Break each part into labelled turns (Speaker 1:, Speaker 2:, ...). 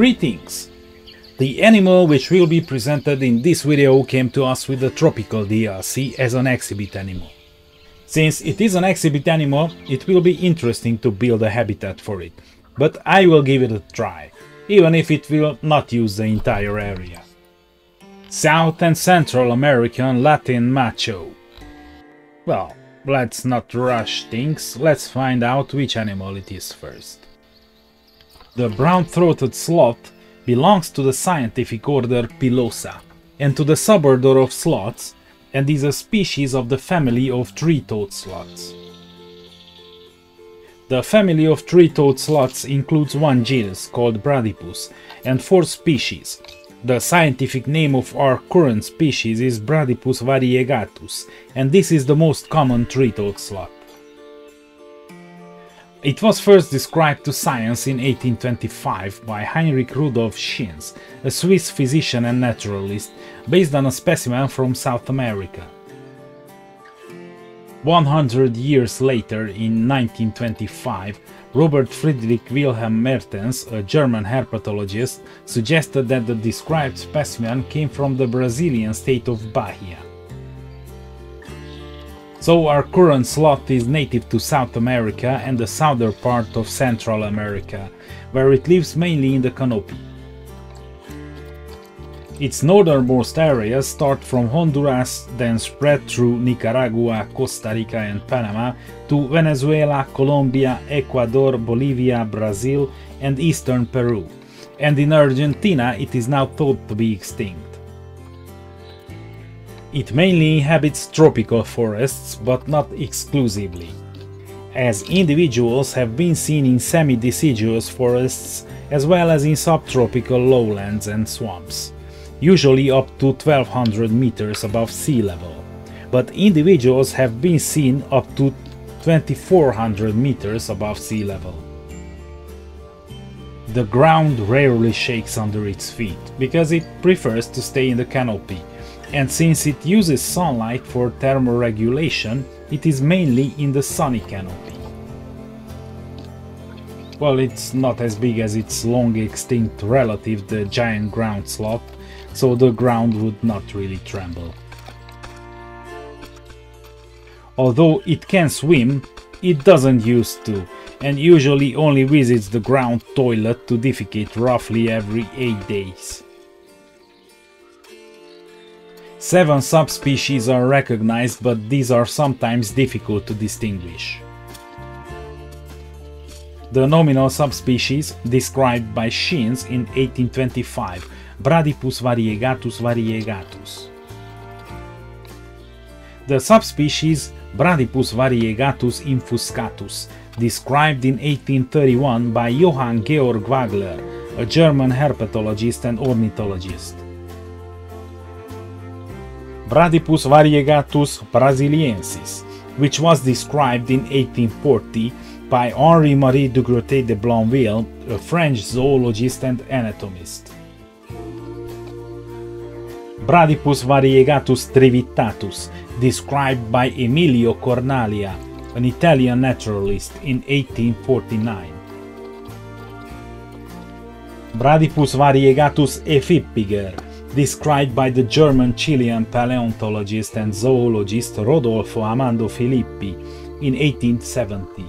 Speaker 1: Greetings! The animal which will be presented in this video came to us with the tropical DLC as an exhibit animal. Since it is an exhibit animal, it will be interesting to build a habitat for it, but I will give it a try, even if it will not use the entire area. South and Central American Latin macho. Well, let's not rush things, let's find out which animal it is first. The brown-throated sloth belongs to the scientific order Pilosa and to the suborder of sloths, and is a species of the family of three-toed sloths. The family of three-toed sloths includes one genus called Bradypus and 4 species. The scientific name of our current species is Bradypus variegatus, and this is the most common three-toed sloth. It was first described to science in 1825 by Heinrich Rudolf Schinz, a Swiss physician and naturalist, based on a specimen from South America. 100 years later, in 1925, Robert Friedrich Wilhelm Mertens, a German herpetologist, suggested that the described specimen came from the Brazilian state of Bahia. So our current sloth is native to South America and the southern part of Central America, where it lives mainly in the canopy. Its northernmost areas start from Honduras, then spread through Nicaragua, Costa Rica and Panama to Venezuela, Colombia, Ecuador, Bolivia, Brazil and eastern Peru, and in Argentina it is now thought to be extinct. It mainly inhabits tropical forests, but not exclusively, as individuals have been seen in semi-deciduous forests as well as in subtropical lowlands and swamps, usually up to 1200 meters above sea level, but individuals have been seen up to 2400 meters above sea level. The ground rarely shakes under its feet, because it prefers to stay in the canopy, and since it uses sunlight for thermoregulation, it is mainly in the sunny canopy. Well, it's not as big as its long-extinct relative, the giant ground sloth, so the ground would not really tremble. Although it can swim, it doesn't used to, and usually only visits the ground toilet to defecate roughly every 8 days. 7 subspecies are recognized, but these are sometimes difficult to distinguish. The nominal subspecies, described by Schinz in 1825, Bradypus variegatus variegatus. The subspecies Bradypus variegatus infuscatus, described in 1831 by Johann Georg Wagler, a German herpetologist and ornithologist. Bradypus variegatus brasiliensis, which was described in 1840 by Henri-Marie de Grotte de Blainville, a French zoologist and anatomist. Bradypus variegatus trivitatus, described by Emilio Cornalia, an Italian naturalist, in 1849. Bradypus variegatus efippiger, described by the German-Chilean paleontologist and zoologist Rodolfo Amando Filippi in 1870.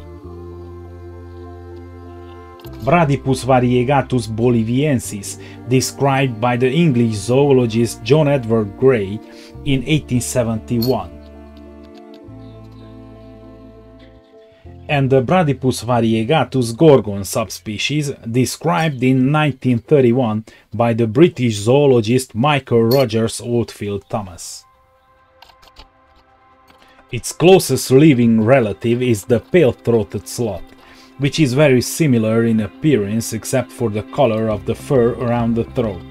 Speaker 1: Bradypus variegatus boliviensis, described by the English zoologist John Edward Gray in 1871. And the Bradypus variegatus gorgon subspecies, described in 1931 by the British zoologist Michael Rogers Oldfield Thomas. Its closest living relative is the pale-throated sloth, which is very similar in appearance except for the color of the fur around the throat.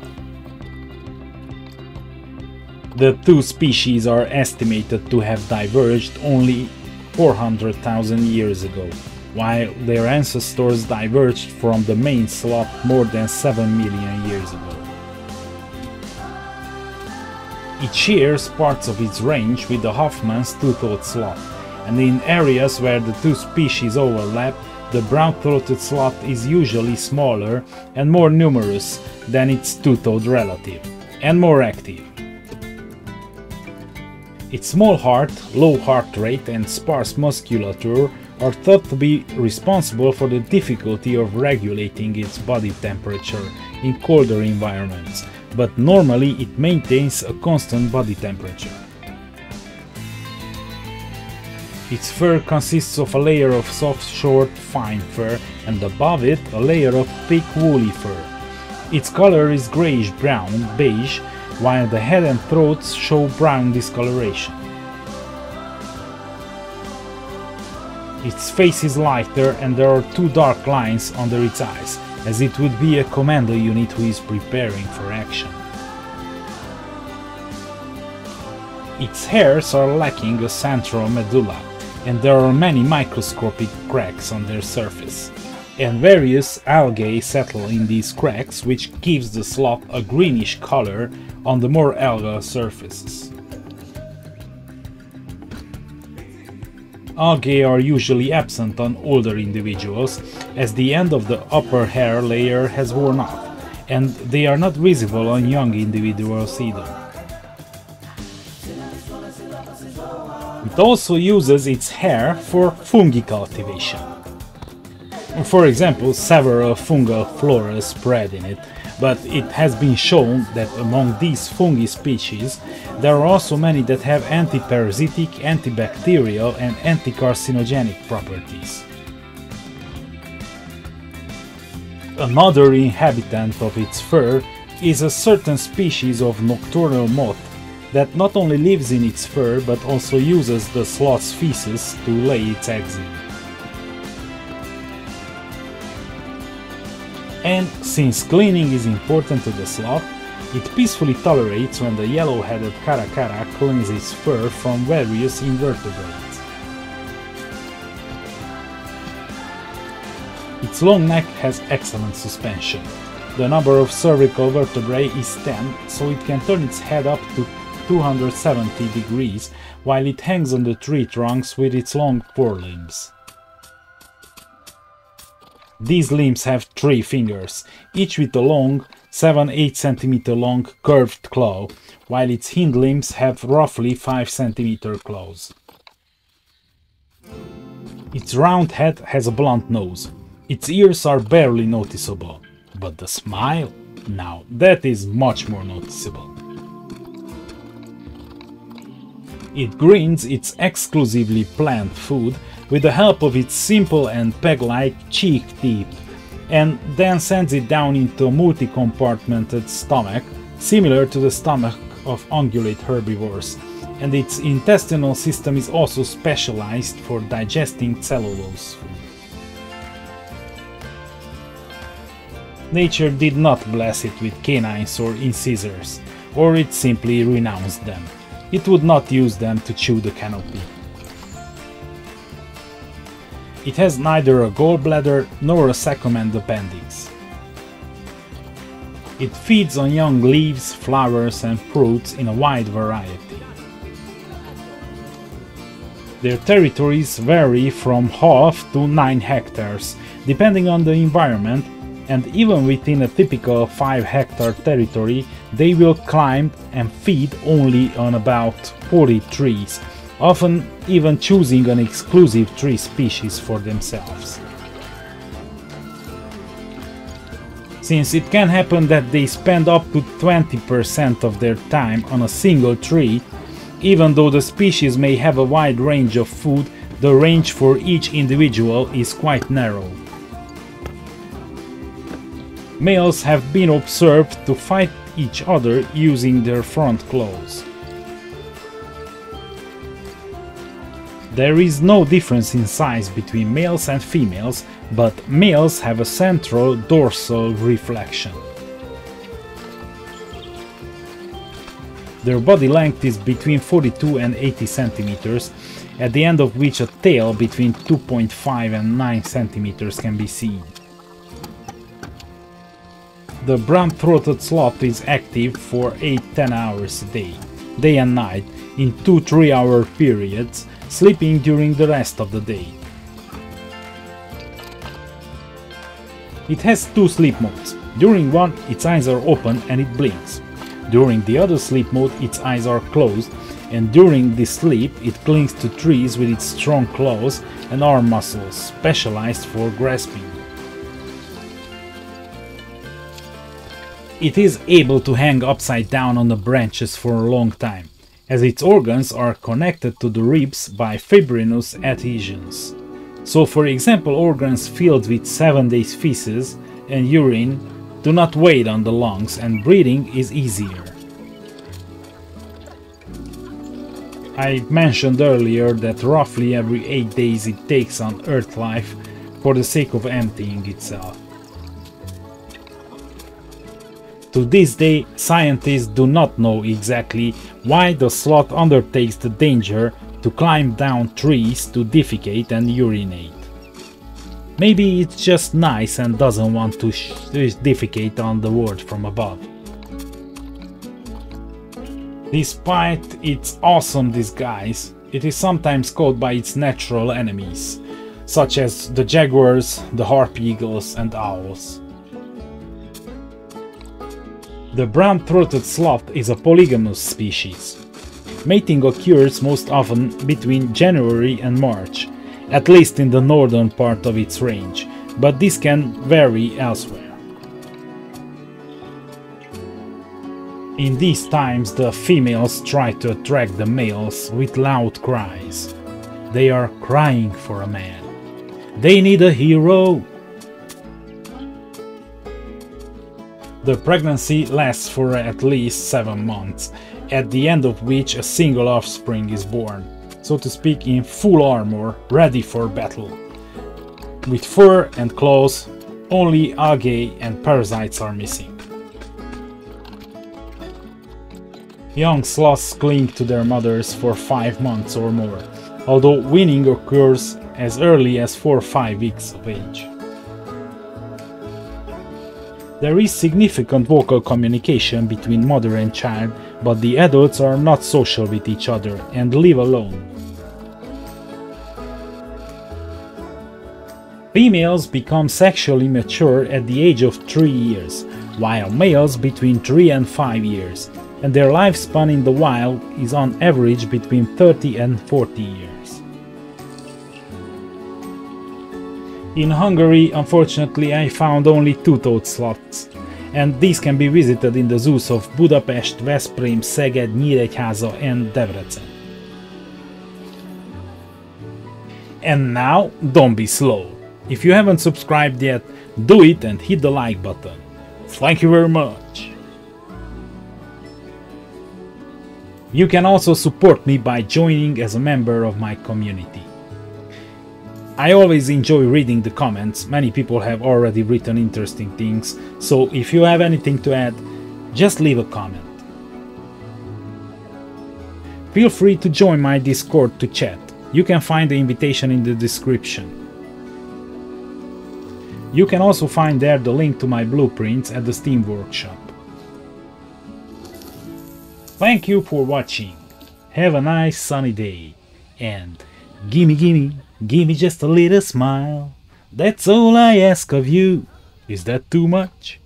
Speaker 1: The 2 species are estimated to have diverged only 400,000 years ago, while their ancestors diverged from the main sloth more than 7 million years ago. It shares parts of its range with the Hoffman's two-toed sloth, and in areas where the 2 species overlap, the brown-throated sloth is usually smaller and more numerous than its two-toed relative, and more active. Its small heart, low heart rate and sparse musculature are thought to be responsible for the difficulty of regulating its body temperature in colder environments, but normally it maintains a constant body temperature. Its fur consists of a layer of soft, short, fine fur, and above it a layer of thick, woolly fur. Its color is grayish-brown, beige, while the head and throat show brown discoloration. Its face is lighter and there are two dark lines under its eyes, as it would be a commando unit who is preparing for action. Its hairs are lacking a central medulla, and there are many microscopic cracks on their surface, and various algae settle in these cracks, which gives the sloth a greenish color on the more algal surfaces. Algae are usually absent on older individuals, as the end of the upper hair layer has worn off, and they are not visible on young individuals either. It also uses its hair for fungi cultivation. For example, several fungal flora spread in it, but it has been shown that among these fungi species there are also many that have antiparasitic, antibacterial and anticarcinogenic properties. Another inhabitant of its fur is a certain species of nocturnal moth that not only lives in its fur but also uses the sloth's feces to lay its eggs in. And since cleaning is important to the sloth, it peacefully tolerates when the yellow-headed caracara cleans its fur from various invertebrates. Its long neck has excellent suspension. The number of cervical vertebrae is 10, so it can turn its head up to 270 degrees while it hangs on the tree trunks with its long forelimbs. These limbs have 3 fingers, each with a long, 7-8 cm long curved claw, while its hind limbs have roughly 5 cm claws. Its round head has a blunt nose. Its ears are barely noticeable, but the smile? Now that is much more noticeable. It grinds its exclusively plant food with the help of its simple and peg-like cheek teeth, and then sends it down into a multi-compartmented stomach, similar to the stomach of ungulate herbivores, and its intestinal system is also specialized for digesting cellulose food. Nature did not bless it with canines or incisors, or it simply renounced them. It would not use them to chew the canopy. It has neither a gallbladder nor a second appendix. It feeds on young leaves, flowers and fruits in a wide variety. Their territories vary from half to 9 hectares, depending on the environment, and even within a typical 5-hectare territory, they will climb and feed only on about 40 trees, often even choosing an exclusive tree species for themselves. Since it can happen that they spend up to 20% of their time on a single tree, even though the species may have a wide range of food, the range for each individual is quite narrow. Males have been observed to fight each other using their front claws. There is no difference in size between males and females, but males have a central dorsal reflection. Their body length is between 42 and 80 centimeters, at the end of which a tail between 2.5 and 9 centimeters can be seen. The brown-throated sloth is active for 8-10 hours a day and night, in 2-3 hour periods, sleeping during the rest of the day. It has two sleep modes. During one, its eyes are open and it blinks. During the other sleep mode, its eyes are closed, and during this sleep, it clings to trees with its strong claws and arm muscles, specialized for grasping. It is able to hang upside down on the branches for a long time, as its organs are connected to the ribs by fibrinous adhesions. So, for example, organs filled with 7 days feces and urine do not weigh on the lungs, and breathing is easier. I mentioned earlier that roughly every 8 days it takes on Earth life for the sake of emptying itself. To this day, scientists do not know exactly why the sloth undertakes the danger to climb down trees to defecate and urinate. Maybe it's just nice and doesn't want to defecate on the world from above. Despite its awesome disguise, it is sometimes caught by its natural enemies, such as the jaguars, the harpy eagles and owls. The brown-throated sloth is a polygamous species. Mating occurs most often between January and March, at least in the northern part of its range, but this can vary elsewhere. In these times, the females try to attract the males with loud cries. They are crying for a man. They need a hero! The pregnancy lasts for at least 7 months, at the end of which a single offspring is born, so to speak, in full armor, ready for battle. With fur and claws, only algae and parasites are missing. Young sloths cling to their mothers for 5 months or more, although weaning occurs as early as 4 or 5 weeks of age. There is significant vocal communication between mother and child, but the adults are not social with each other and live alone. Females become sexually mature at the age of 3 years, while males between 3 and 5 years, and their lifespan in the wild is on average between 30 and 40 years. In Hungary, unfortunately, I found only 2-toed sloths, and these can be visited in the zoos of Budapest, Veszprém, Szeged, Nyíregyháza and Debrecen. And now, don't be slow. If you haven't subscribed yet, do it and hit the like button. Thank you very much! You can also support me by joining as a member of my community. I always enjoy reading the comments. Many people have already written interesting things, so if you have anything to add, just leave a comment. Feel free to join my Discord to chat. You can find the invitation in the description. You can also find there the link to my blueprints at the Steam Workshop. Thank you for watching. Have a nice sunny day, and gimme just a little smile. That's all I ask of you. Is that too much?